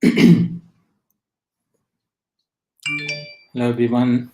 Hello everyone.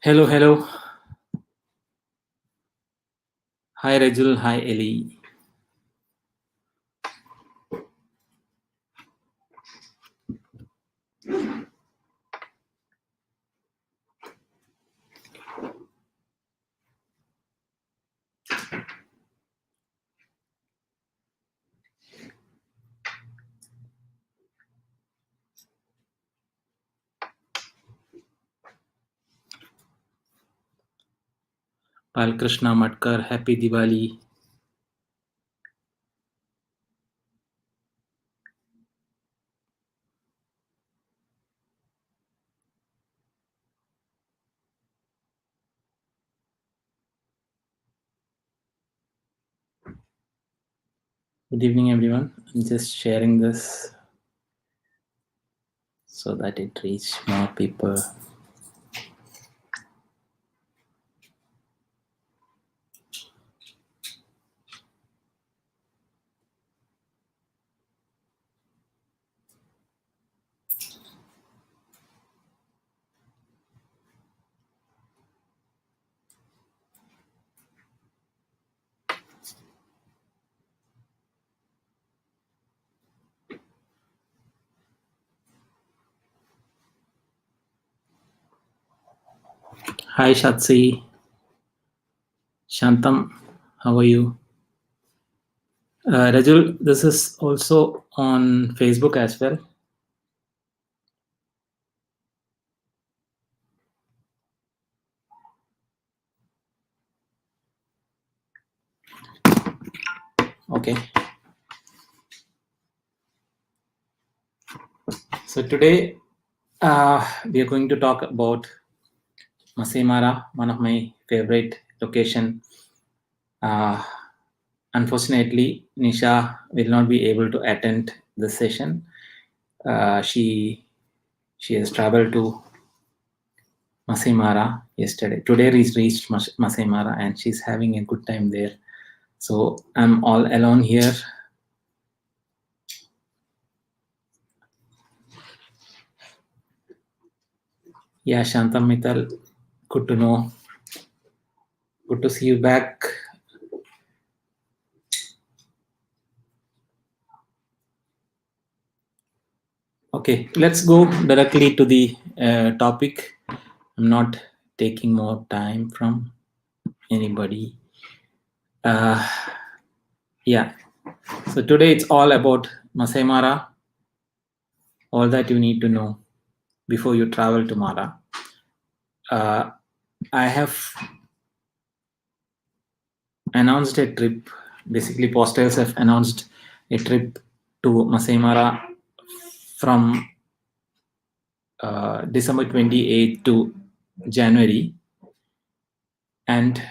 Hello. Hi Rajul, hi Ellie. Balkrishna Matkar, happy Diwali. Good evening everyone. I'm just sharing this so that it reaches more people. Hi Shatsi. Shantam, how are you? Rajul, this is also on Facebook as well. Okay. So today we are going to talk about Masai Mara, one of my favorite location. Unfortunately, Nisha will not be able to attend the session. She has traveled to Masai Mara yesterday. Today is reached Masai Mara and she's having a good time there. So I'm all alone here. Yeah, Shantam Mittal, good to know. Good to see you back. Okay, let's go directly to the topic. I'm not taking more time from anybody. Yeah, so today it's all about Masai Mara, all that you need to know before you travel to Mara. I have announced a trip. Basically, Postals have announced a trip to Masai Mara from December 28th to January. And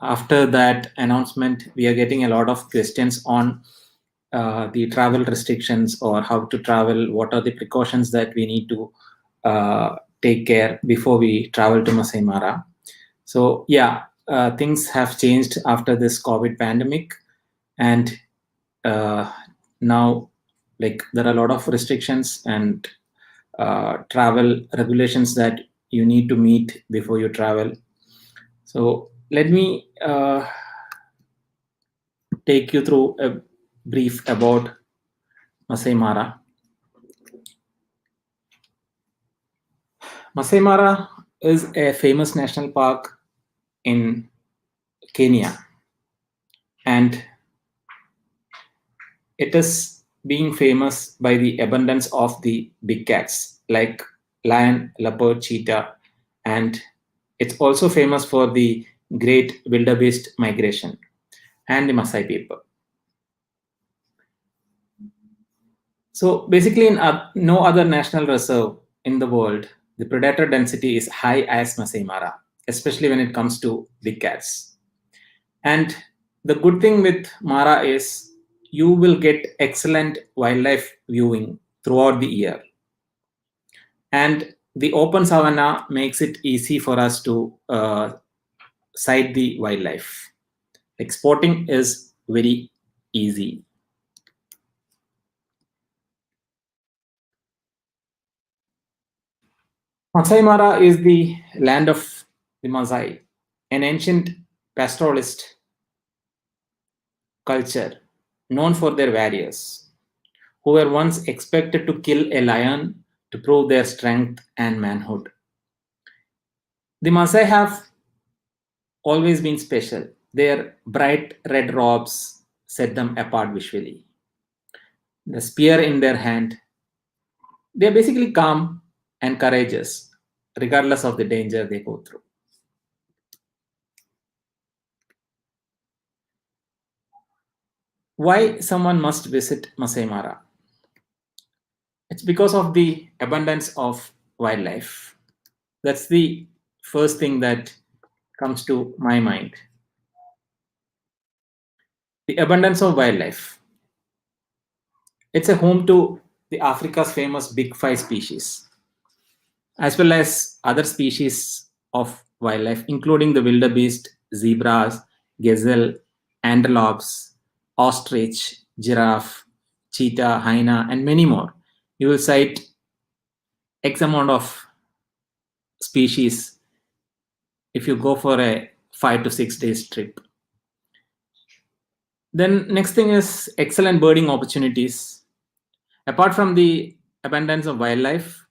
after that announcement, we are getting a lot of questions on the travel restrictions or how to travel, what are the precautions that we need to take care before we travel to Masai Mara. So yeah, things have changed after this COVID pandemic, and now like there are a lot of restrictions and travel regulations that you need to meet before you travel. So let me take you through a brief about Masai Mara. Masai Mara is a famous national park in Kenya, and it is being famous by the abundance of the big cats like lion, leopard, cheetah, and it's also famous for the great wildebeest migration and the Maasai people. So basically, in no other national reserve in the world, the predator density is high as Masai Mara, especially when it comes to big cats. And the good thing with Mara is you will get excellent wildlife viewing throughout the year. And the open savanna makes it easy for us to sight the wildlife. Exporting is very easy. Masai Mara is the land of the Maasai, an ancient pastoralist culture known for their warriors, who were once expected to kill a lion to prove their strength and manhood. The Maasai have always been special. Their bright red robes set them apart visually. The spear in their hand, they are basically calm and courageous, regardless of the danger they go through. Why someone must visit Masai Mara? It's because of the abundance of wildlife. That's the first thing that comes to my mind. The abundance of wildlife. It's a home to the Africa's famous big five species, as well as other species of wildlife, including the wildebeest, zebras, gazelle, antelopes, ostrich, giraffe, cheetah, hyena, and many more. You will sight X amount of species if you go for a 5 to 6 days trip. Then next thing is excellent birding opportunities. Apart from the abundance of wildlife,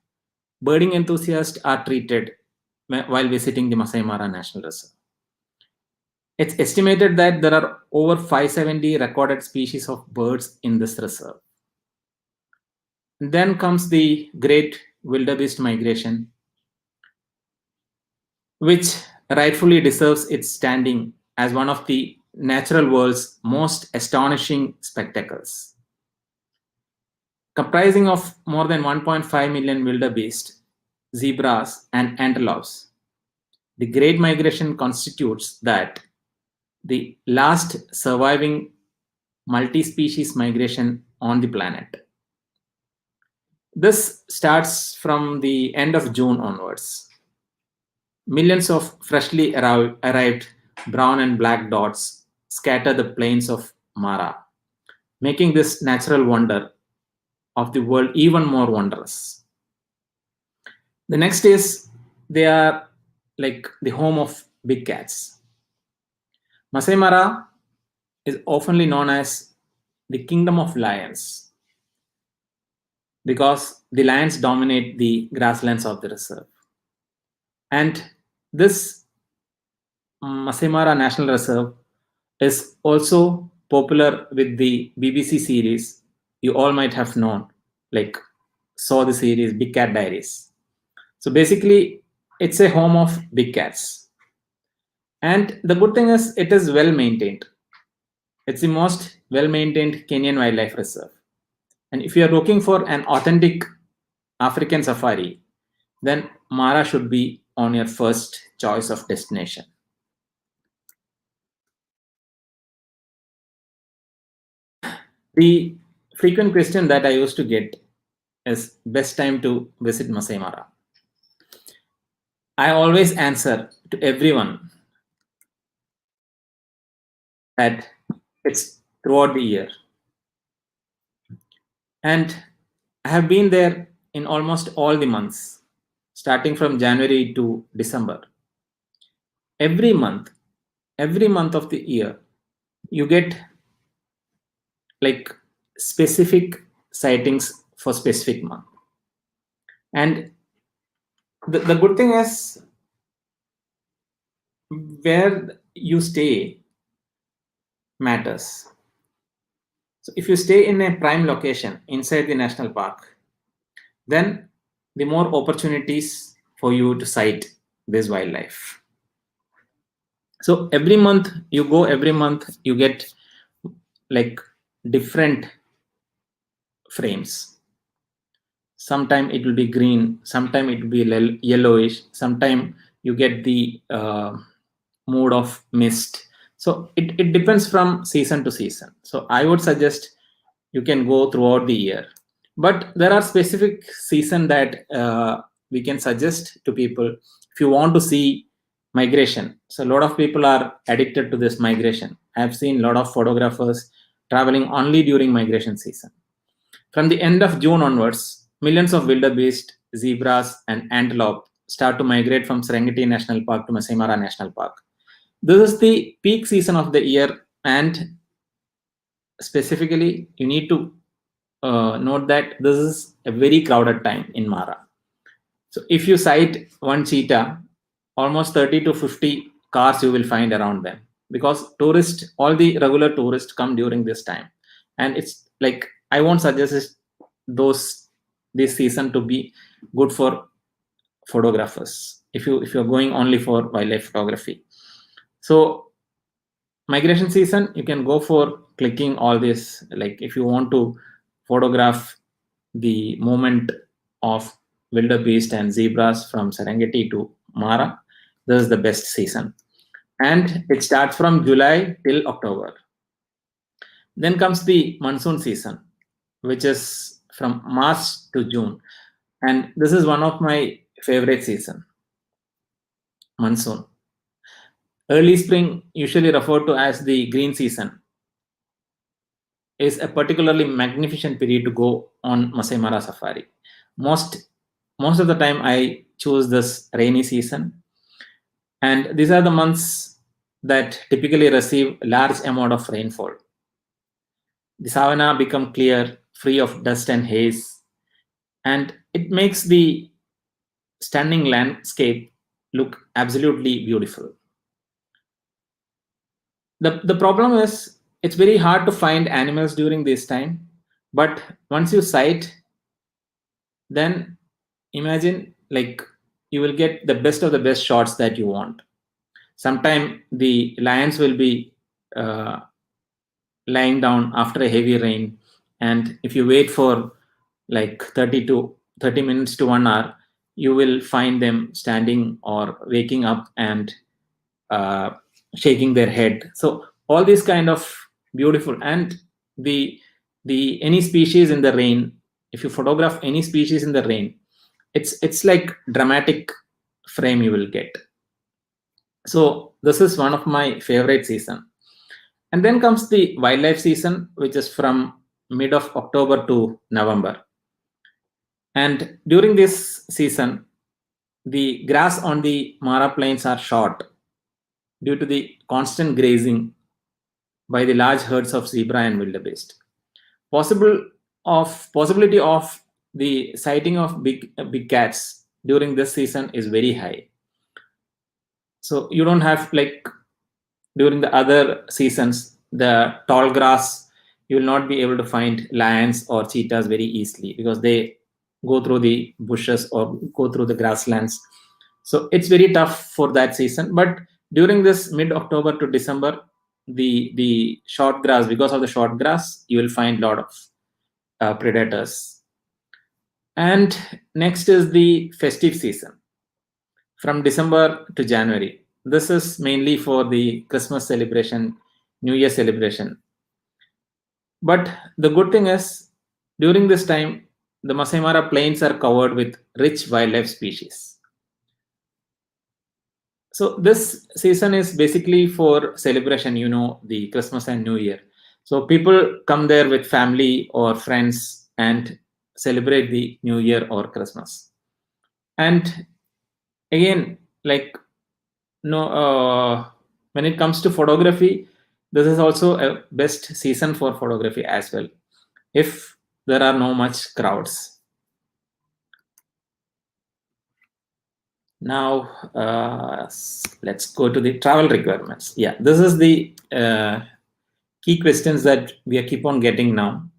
birding enthusiasts are treated while visiting the Masai Mara National Reserve. It's estimated that there are over 570 recorded species of birds in this reserve. Then comes the great wildebeest migration, which rightfully deserves its standing as one of the natural world's most astonishing spectacles. Comprising of more than 1.5 million wildebeest, zebras, and antelopes, the Great Migration constitutes that the last surviving multi-species migration on the planet. This starts from the end of June onwards. Millions of freshly arrived brown and black dots scatter the plains of Mara, making this natural wonder of the world even more wondrous. The next is they are like the home of big cats. Masai Mara is oftenly known as the kingdom of lions because the lions dominate the grasslands of the reserve. And this Masai Mara National Reserve is also popular with the BBC series you all might have known, like saw the series Big Cat Diaries. So basically, it's a home of big cats. And the good thing is, it is well maintained. It's the most well maintained Kenyan wildlife reserve. And if you're looking for an authentic African safari, then Mara should be on your first choice of destination. The frequent question that I used to get is best time to visit Masai Mara. I always answer to everyone that it's throughout the year. And I have been there in almost all the months, starting from January to December. Every month, every month of the year, you get like specific sightings for specific month. And The good thing is where you stay matters. So if you stay in a prime location inside the national park, then the more opportunities for you to sight this wildlife. So every month you get like different frames. Sometime it will be green, sometime it will be yellowish, sometime you get the mood of mist. So it depends from season to season. So I would suggest you can go throughout the year, but there are specific season that we can suggest to people if you want to see migration. So a lot of people are addicted to this migration. I've seen a lot of photographers traveling only during migration season. From the end of June onwards, millions of wildebeest, zebras, and antelope start to migrate from Serengeti National Park to Masai Mara National Park. This is the peak season of the year, and specifically, you need to note that this is a very crowded time in Mara. So, if you sight one cheetah, almost 30 to 50 cars you will find around them, because tourists, all the regular tourists come during this time, and it's like I won't suggest those this season to be good for photographers if you're going only for wildlife photography. So migration season you can go for clicking all this, like if you want to photograph the movement of wildebeest and zebras from Serengeti to Mara, this is the best season, and it starts from July till October. Then comes the monsoon season, which is from March to June, and this is one of my favorite season, monsoon. Early spring, usually referred to as the green season, is a particularly magnificent period to go on Masai Mara safari. Most most of the time, I choose this rainy season, and these are the months that typically receive large amount of rainfall. The savanna become clear, free of dust and haze, and it makes the stunning landscape look absolutely beautiful. The problem is it's very hard to find animals during this time, but once you sight, then imagine like you will get the best of the best shots that you want. Sometime the lions will be uh, lying down after a heavy rain, and if you wait for like 30 minutes to 1 hour, you will find them standing or waking up and uh, shaking their head. So all these kind of beautiful, and the any species in the rain, if you photograph any species in the rain, it's like dramatic frame you will get. So this is one of my favorite season. And then comes the wildlife season, which is from mid of October to November. And during this season, the grass on the Mara plains are short due to the constant grazing by the large herds of zebra and wildebeest. Possibility of the sighting of big cats during this season is very high. So you don't have like during the other seasons, the tall grass, you will not be able to find lions or cheetahs very easily because they go through the bushes or go through the grasslands. So it's very tough for that season. But during this mid October to December, the short grass, because of the short grass, you will find a lot of predators. And next is the festive season from December to January. This is mainly for the Christmas celebration, New Year celebration. But the good thing is, during this time, the Masai Mara plains are covered with rich wildlife species. So this season is basically for celebration, the Christmas and New Year. So people come there with family or friends and celebrate the New Year or Christmas. And again, like no when it comes to photography, this is also a best season for photography as well if there are no much crowds. Now let's go to the travel requirements. Yeah, this is the key questions that we keep on getting now.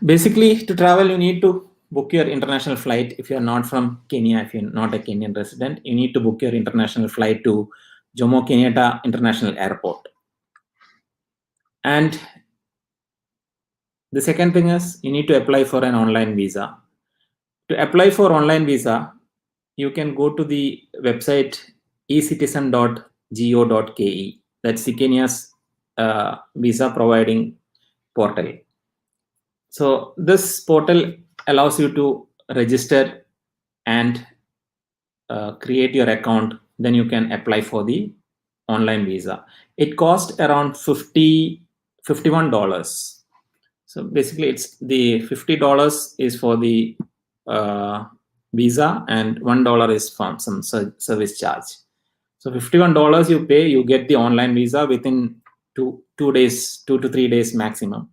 Basically, to travel, you need to book your international flight. If you're not from Kenya, if you're not a Kenyan resident, you need to book your international flight to Jomo Kenyatta International Airport. And the second thing is you need to apply for an online visa. To apply for online visa, you can go to the website ecitizen.go.ke. That's the Kenya's visa providing portal. So this portal allows you to register and create your account. Then you can apply for the online visa. It costs around $51. So basically, it's the $50 is for the visa and $1 is from some service charge. So $51 you pay, you get the online visa within 2 days, 2 to 3 days maximum.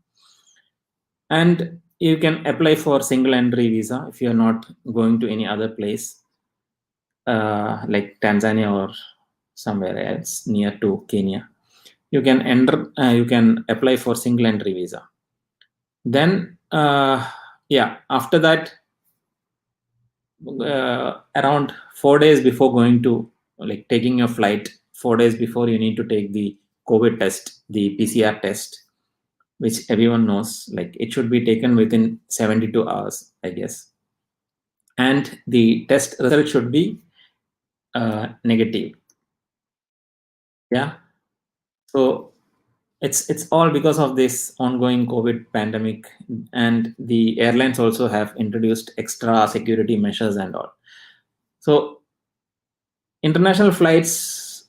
And you can apply for single entry visa if you're not going to any other place like Tanzania or somewhere else near to Kenya. You can enter. You can apply for single entry visa. Then, after that, around 4 days before going to taking your flight, 4 days before you need to take the COVID test, the PCR test, which everyone knows. Like it should be taken within 72 hours, I guess, and the test result should be negative. Yeah. So it's all because of this ongoing COVID pandemic, and the airlines also have introduced extra security measures and all. So international flights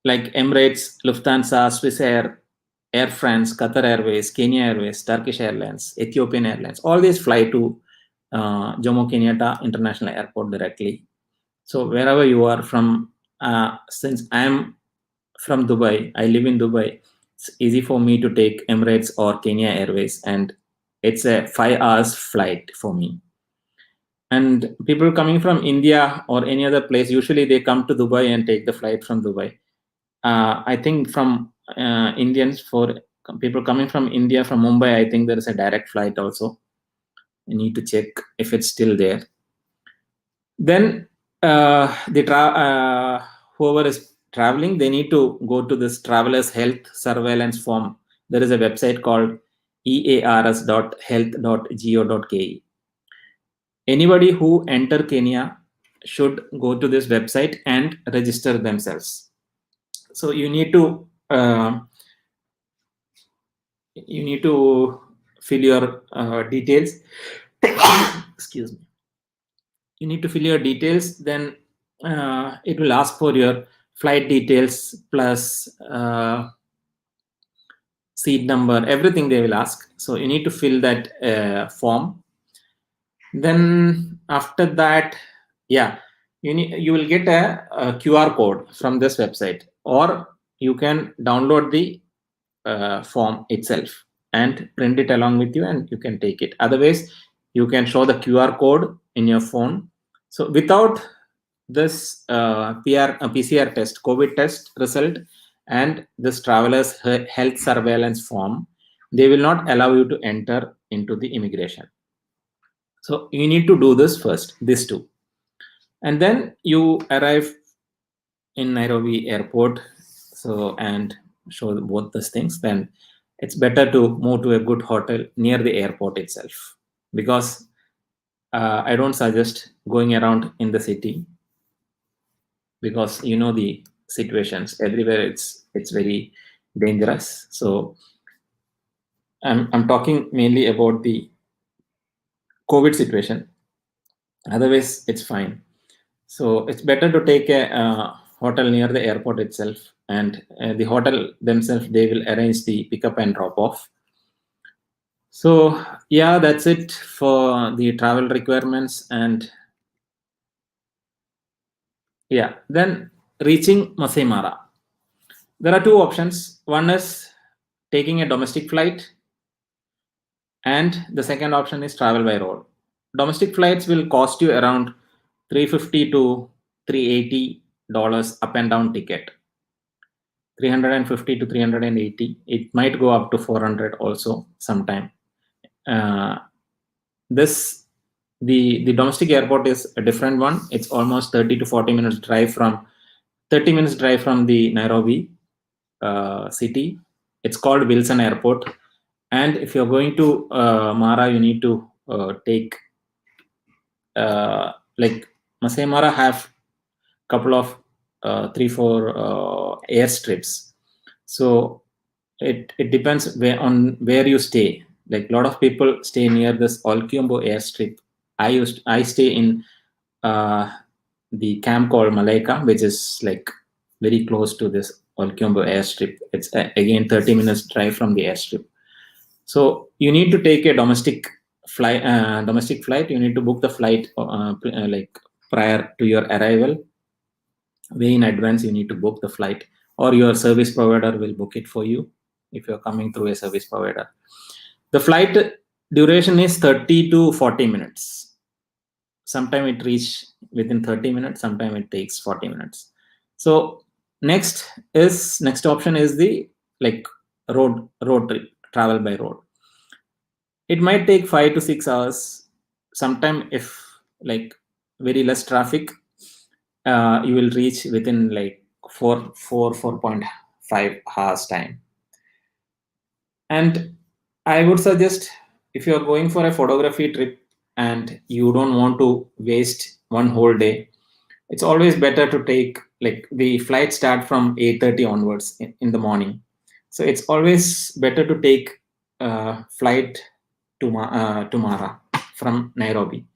like Emirates, Lufthansa, Swiss Air, Air France, Qatar Airways, Kenya Airways, Turkish Airlines, Ethiopian Airlines, all these fly to Jomo Kenyatta International Airport directly. So wherever you are from, since I am from Dubai, I live in Dubai, it's easy for me to take Emirates or Kenya Airways, and it's a 5 hours flight for me. And people coming from India or any other place, usually they come to Dubai and take the flight from Dubai. I think from Indians, for people coming from India, from Mumbai, I think there is a direct flight also. You need to check if it's still there. Then whoever is traveling, they need to go to this traveler's health surveillance form. There is a website called ears.health.go.ke. Anybody who enter Kenya should go to this website and register themselves. So you need to fill your details. Excuse me. You need to fill your details. Then it will ask for your flight details plus seat number, everything they will ask. So you need to fill that form. Then after that, you will get a QR code from this website, or you can download the form itself and print it along with you, and you can take it. Otherwise, you can show the QR code in your phone. So without this PCR test, COVID test result, and this traveler's health surveillance form, they will not allow you to enter into the immigration. So you need to do this first, these two, and then you arrive in Nairobi airport. So and show both these things. Then it's better to move to a good hotel near the airport itself, because I don't suggest going around in the city, because you know the situations everywhere. It's very dangerous. So I'm talking mainly about the COVID situation. Otherwise, it's fine. So it's better to take a hotel near the airport itself, and the hotel themselves, they will arrange the pickup and drop off. So yeah, that's it for the travel requirements. And yeah, then reaching Masai Mara, there are two options. One is taking a domestic flight, and the second option is travel by road. domestic flights will cost you around 350 to $380 up and down ticket. 350 to 380. It might go up to 400 also sometime. This the domestic airport is a different one. It's almost 30 to 40 minutes drive from 30 minutes drive from the Nairobi city. It's called Wilson Airport. And if you're going to Mara, you need to take like Masai Mara have couple of 3-4 airstrips. So it depends on where you stay. Like a lot of people stay near this Olkiombo airstrip. I stay in the camp called Malaika, which is like very close to this Olkiombo airstrip. It's again 30 minutes drive from the airstrip. So you need to take a domestic flight. You need to book the flight like prior to your arrival. Way in advance you need to book the flight, or your service provider will book it for you if you're coming through a service provider. The flight duration is 30 to 40 minutes. Sometime it reach within 30 minutes, sometime it takes 40 minutes. So next option is the like road trip, travel by road. It might take 5 to 6 hours. Sometime if like very less traffic, you will reach within like 4.5 hours time. And I would suggest, if you're going for a photography trip and you don't want to waste one whole day, it's always better to take, like, the flight start from 8:30 onwards in the morning. So it's always better to take flight to Mara from Nairobi.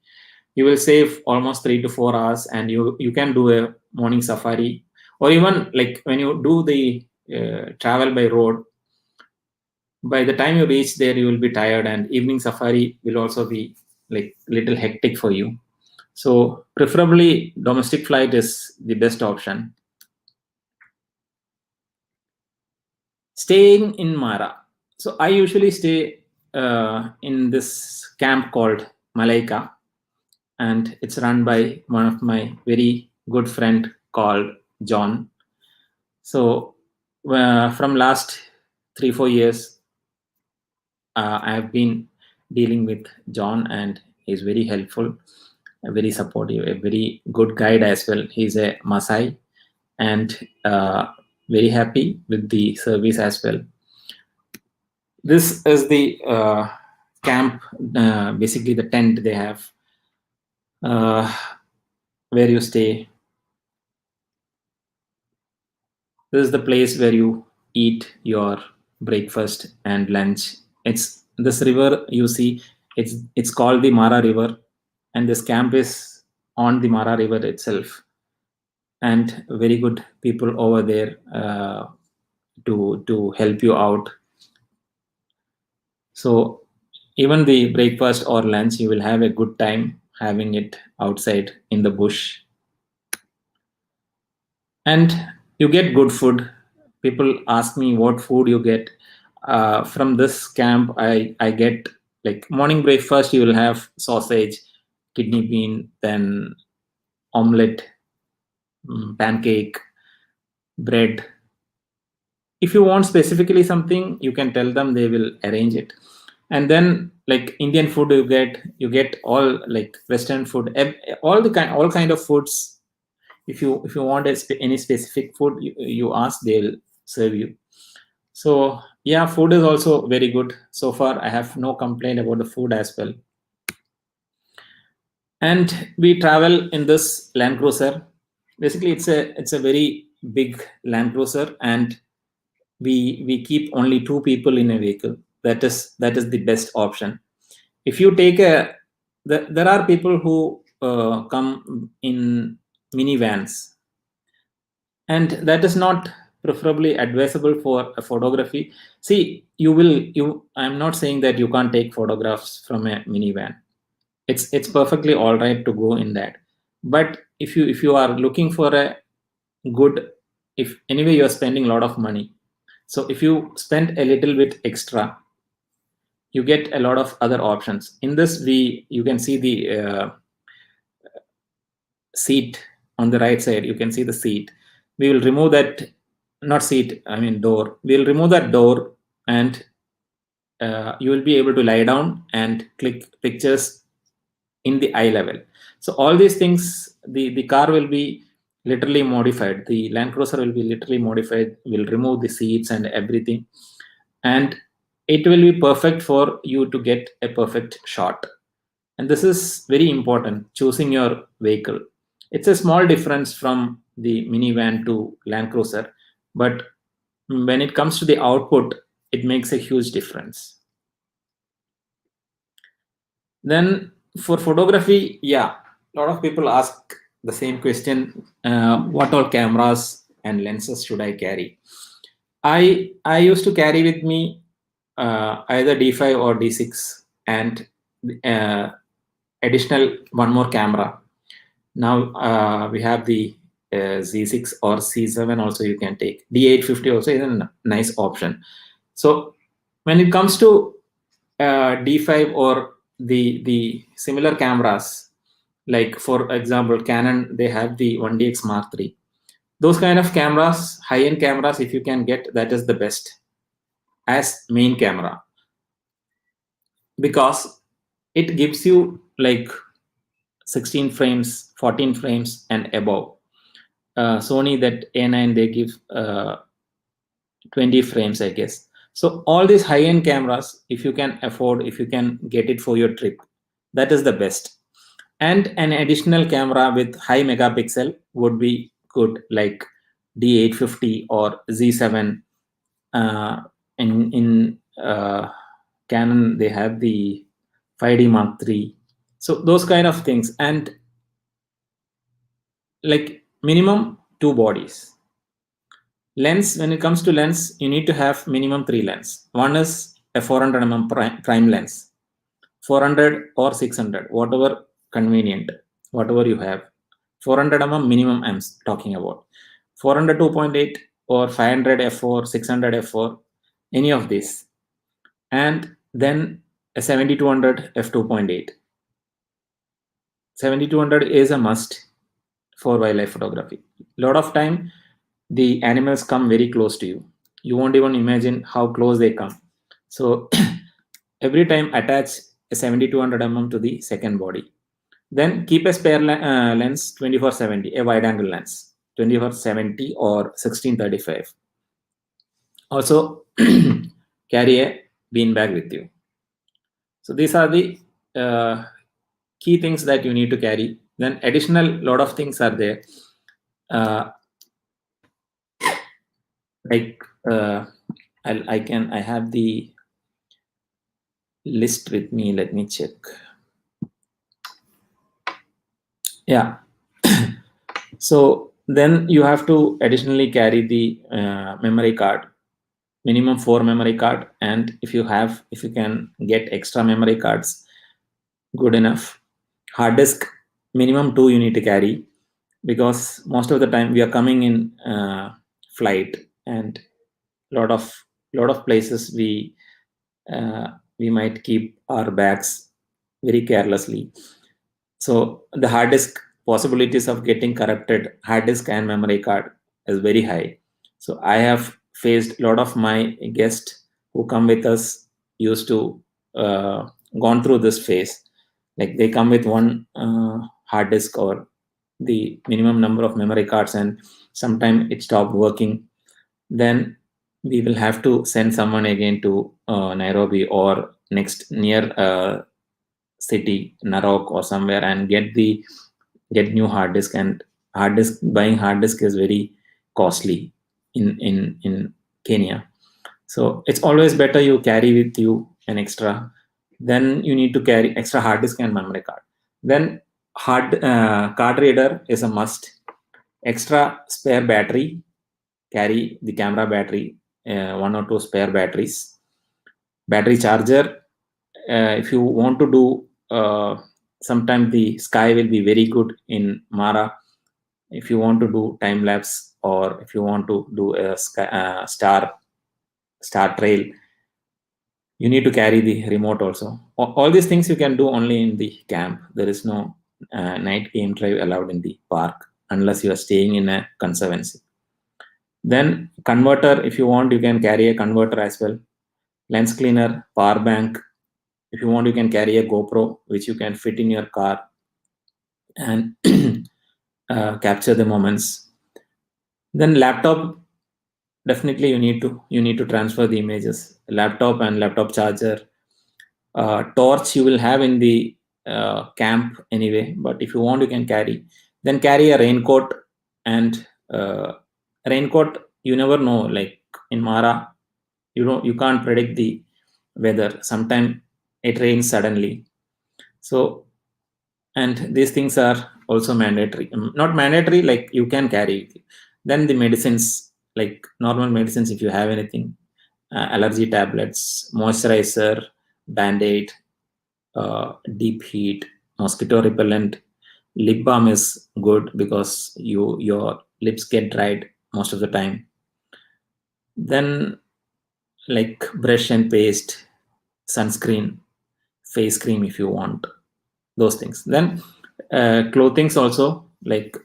You will save almost 3 to 4 hours, and you can do a morning safari, or even like when you do the travel by road, by the time you reach there you will be tired, and evening safari will also be like little hectic for you. So preferably domestic flight is the best option. Staying in Mara. So I usually stay in this camp called Malaika, and it's run by one of my very good friend called John. So from last 3-4 years, I have been dealing with John, and he's very helpful, very supportive, a very good guide as well. He's a Maasai, and very happy with the service as well. This is the camp, basically the tent they have, where you stay. This is the place where you eat your breakfast and lunch. It's this river you see. It's called the Mara River, and this camp is on the Mara River itself. And very good people over there to help you out. So even the breakfast or lunch, you will have a good time having it outside in the bush. And you get good food. People ask me what food you get. From this camp, I get, like, morning breakfast, you will have sausage, kidney bean, then omelette, pancake, bread. If you want specifically something, you can tell them, they will arrange it. And then, like, Indian food, you get all, like, Western food, all kind of foods. If you want any specific food, you ask, they'll serve you. So yeah, food is also very good. So far I have no complaint about the food as well. And we travel in this Land Cruiser. Basically it's a very big Land Cruiser, and we keep only 2 people in a vehicle. That is the best option. If you take there are people who come in minivans, and that is not preferably advisable for a photography. See, I'm not saying that you can't take photographs from a minivan. It's perfectly all right to go in that. But if you are looking for a good, if anyway you are spending a lot of money, so if you spend a little bit extra, you get a lot of other options. In this, you can see the seat on the right side. You can see the seat. We will remove that, not seat, I mean door. We'll remove that door, and you will be able to lie down and click pictures in the eye level. So all these things, the car will be literally modified. The Land Cruiser will be literally modified. Will remove the seats and everything, and it will be perfect for you to get a perfect shot. And this is very important, choosing your vehicle. It's a small difference from the minivan to Land Cruiser, but when it comes to the output, it makes a huge difference. Then for photography, yeah, a lot of people ask the same question: what all cameras and lenses should I carry? I used to carry with me either D5 or D6, and uh, additional one more camera. Now we have the Z6 or C7 also. You can take D850 also is a nice option. So when it comes to D5 or the similar cameras, like for example Canon, they have the 1DX Mark III. Those kind of cameras, high-end cameras, if you can get, that is the best as main camera, because it gives you like 16 frames, 14 frames and above. Sony, that A9, they give 20 frames, I guess. So all these high-end cameras, if you can afford, if you can get it for your trip, that is the best. And an additional camera with high megapixel would be good, like D850 or Z7. In Canon, they have the 5D Mark III. So those kind of things, and like minimum two bodies. Lens, when it comes to lens, you need to have minimum three lens. One is a 400 mm prime lens, 400 or 600, whatever convenient, whatever you have. 400 mm minimum I'm talking about. 400 2.8 or 500 f4, 600 f4, any of these. And then a 7200 f2.8. 7200 is a must for wildlife photography. A lot of time, the animals come very close to you. You won't even imagine how close they come. So every time attach a 7200 mm to the second body. Then keep a spare lens 2470, a wide angle lens 2470 or 1635. Also carry a bean bag with you. So these are the key things that you need to carry. Then additional lot of things are there. Like I have the list with me. Let me check. Yeah. So then you have to additionally carry the memory card, minimum 4 memory card, and if you can get extra memory cards, good enough. Hard disk, minimum 2 you need to carry, because most of the time we are coming in flight, and lot of places we might keep our bags very carelessly. So the hard disk, possibilities of getting corrupted hard disk and memory card is very high. So I have faced a lot of my guests who come with us used to gone through this phase. Like they come with one hard disk or the minimum number of memory cards, and sometime it stopped working. Then we will have to send someone again to Nairobi or next near city, Narok or somewhere, and get new hard disk. And buying hard disk is very costly in Kenya. So it's always better you carry with you an extra. Then you need to carry extra hard disk and memory card. Then card reader is a must. Extra spare battery, carry the camera battery, one or two spare batteries. Battery charger, if you want to do sometimes the sky will be very good in Mara. If you want to do time lapse, or if you want to do a star trail, You need to carry the remote also. All these things you can do only in the camp. There is no night game drive allowed in the park unless you are staying in a conservancy. Then converter, if you want, you can carry a converter as well. Lens cleaner, power bank. If you want, you can carry a GoPro, which you can fit in your car and capture the moments. Then laptop, definitely you need to transfer the images. Laptop and laptop charger. Torch you will have in the camp anyway, but if you want, you can carry. Then carry a raincoat, and raincoat, you never know, like in Mara, you can't predict the weather. Sometimes it rains suddenly. So, and these things are also mandatory. Not mandatory, like you can carry. Then the medicines, like normal medicines, if you have anything, allergy tablets, moisturizer, band-aid, deep heat, mosquito repellent. Lip balm is good because your lips get dried most of the time. Then like brush and paste, sunscreen, face cream if you want, those things. Then clothings also, like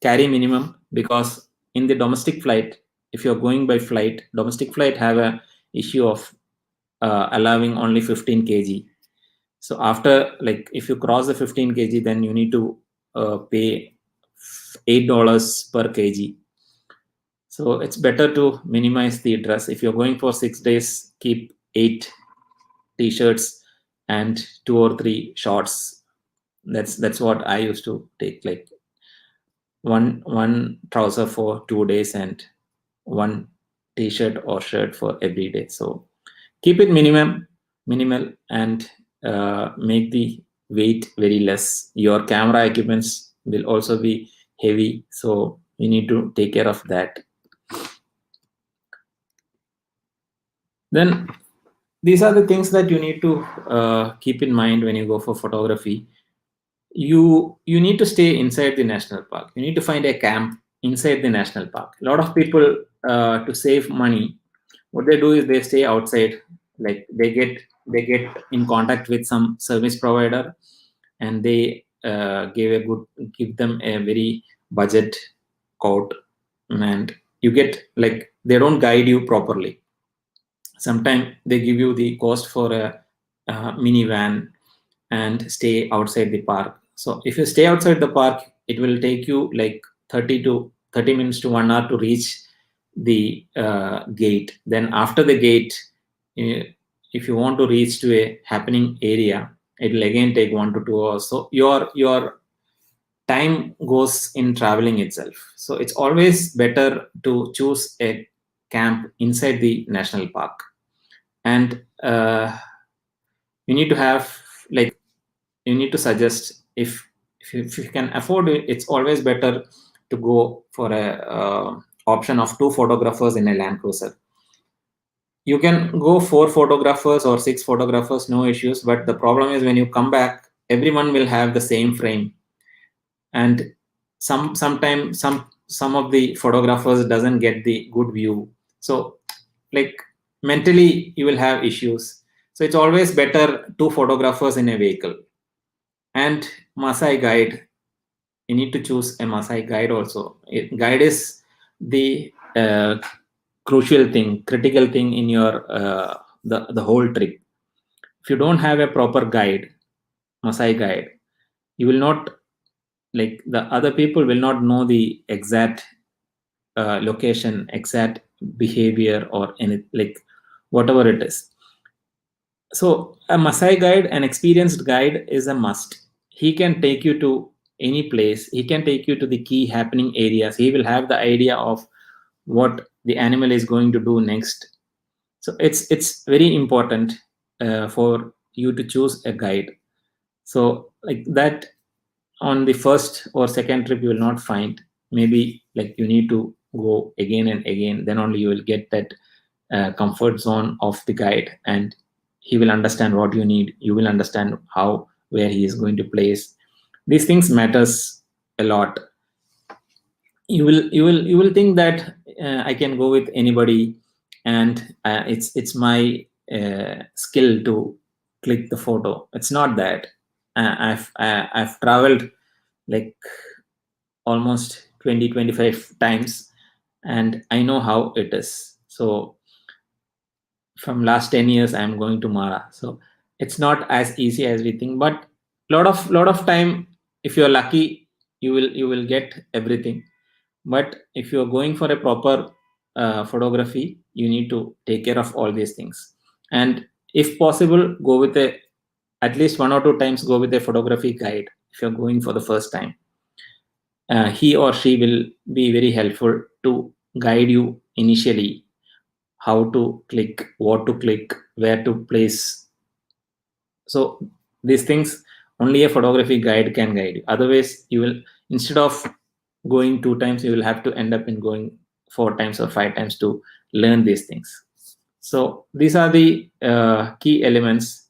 carry minimum, because in the domestic flight, if you're going by flight, domestic flight have a issue of allowing only 15 kg. So after, like if you cross the 15 kg, then you need to pay $8 per kg. So it's better to minimize the dress. If you're going for 6 days, keep 8 t-shirts and 2 or 3 shorts. That's what I used to take, like one trouser for 2 days and one t-shirt or shirt for every day. So keep it minimal, and make the weight very less. Your camera equipments will also be heavy, so you need to take care of that. Then these are the things that you need to keep in mind when you go for photography. You need to stay inside the national park. You need to find a camp inside the national park. A lot of people, to save money, what they do is they stay outside. Like they get in contact with some service provider, and they give them a very budget coat, and you get, like, they don't guide you properly. Sometimes they give you the cost for a minivan and stay outside the park. So if you stay outside the park, it will take you like 30 minutes to 1 hour to reach the gate. Then after the gate, uh, if you want to reach to a happening area, it will again take 1 to 2 hours. So your time goes in traveling itself. So it's always better to choose a camp inside the national park. And you need to have, like, you need to suggest, if you can afford it, it's always better to go for a option of 2 photographers in a Land Cruiser. You can go 4 photographers or 6 photographers, no issues, but the problem is when you come back, everyone will have the same frame, and sometimes some of the photographers doesn't get the good view. So, like, mentally you will have issues. So it's always better 2 photographers in a vehicle. And Maasai guide, you need to choose a Maasai guide also. Guide is the crucial thing, critical thing in your the whole trip. If you don't have a proper guide, Maasai guide, you will not, like, the other people will not know the exact location, exact behavior, or any, like, whatever it is. So a Maasai guide, an experienced guide, is a must. He can take you to any place. He can take you to the key happening areas. He will have the idea of what the animal is going to do next. So it's very important for you to choose a guide. So, like that, on the first or second trip you will not find. Maybe, like, you need to go again and again, then only you will get that comfort zone of the guide, and he will understand what you need. You will understand how, where he is going to place. These things matters a lot. You will think that I can go with anybody, and it's my skill to click the photo. It's not that. I've traveled like almost 20-25 times, and I know how it is. So from last 10 years I'm going to Mara, so it's not as easy as we think, but lot of time, if you're lucky, you will get everything. But if you're going for a proper photography, you need to take care of all these things. And if possible, go with a, at least 1 or 2 times, go with a photography guide if you're going for the first time. He or she will be very helpful to guide you initially, how to click, what to click, where to place. So these things only a photography guide can guide you. Otherwise, you will, instead of going 2 times, you will have to end up in going 4 times or 5 times to learn these things. So these are the key elements.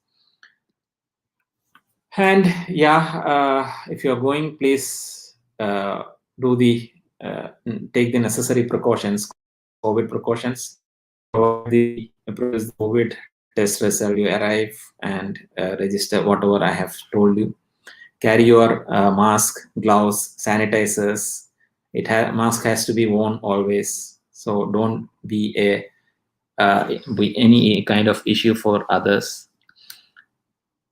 And yeah, if you're going, please do the take the necessary precautions, COVID precautions, provide the produce the COVID test result, you arrive and register whatever I have told you. Carry your mask, gloves, sanitizers. Mask has to be worn always. So don't be be any kind of issue for others.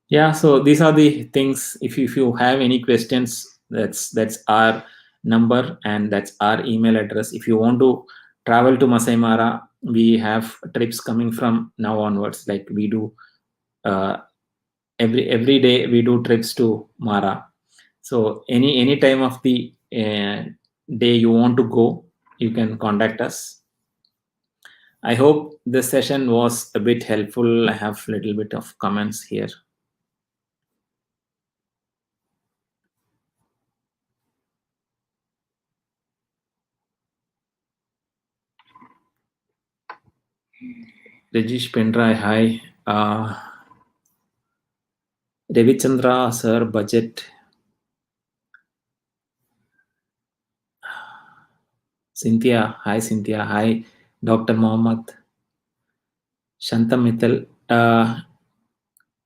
Yeah, so these are the things. If you have any questions, that's our number and that's our email address. If you want to travel to Masai Mara, we have trips coming from now onwards. Like we do uh, every day we do trips to Mara. So any time of the day you want to go, you can contact us. I hope this session was a bit helpful. I have a little bit of comments here. Rajesh Pendra, hi. Ravichandra, sir, budget. Cynthia, hi, Cynthia, hi. Dr. Mohammed. Shanta Mittal.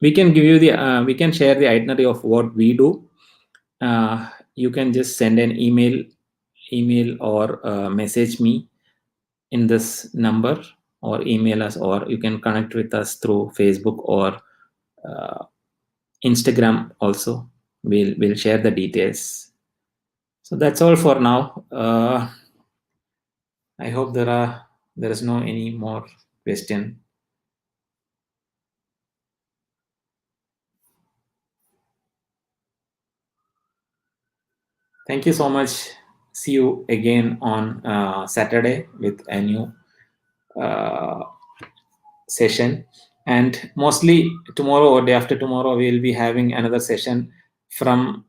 We can give you the, we can share the itinerary of what we do. You can just send an email or message me in this number, or email us, or you can connect with us through Facebook or Instagram also. We'll share the details. So that's all for now. I hope there is no any more question. Thank you so much. See you again on Saturday with a new uh, session. And mostly tomorrow or day after tomorrow, we will be having another session from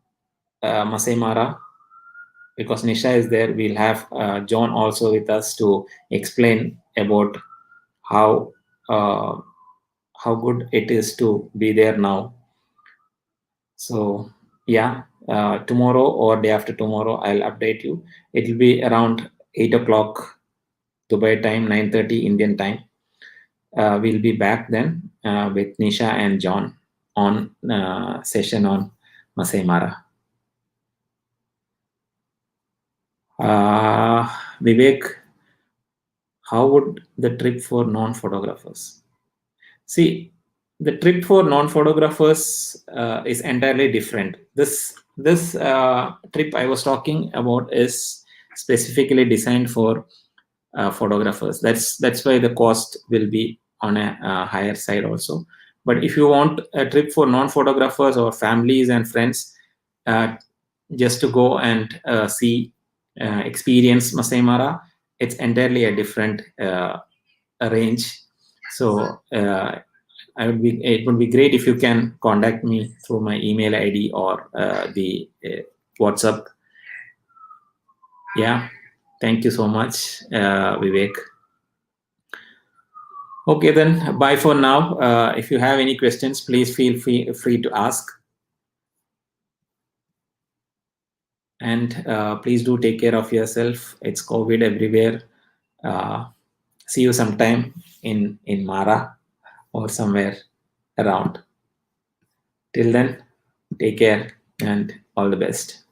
Masai Mara, because Nisha is there. We'll have John also with us to explain about how how good it is to be there now. So yeah, tomorrow or day after tomorrow, I'll update you. It will be around 8 o'clock Dubai time, 9:30 Indian time. We'll be back then with Nisha and John on session on Masai Mara. Vivek, how would the trip for non-photographers? See, the trip for non-photographers is entirely different. This trip I was talking about is specifically designed for photographers. That's why the cost will be on a higher side also. But if you want a trip for non-photographers or families and friends, uh, just to go and see, experience Masai Mara, it's entirely a different range. So it would be great if you can contact me through my email ID or the WhatsApp. Yeah, thank you so much, Vivek. Okay, then bye for now. If you have any questions, please feel free to ask. And please do take care of yourself. It's COVID everywhere. See you sometime in Mara. or somewhere around. Till then, take care and all the best.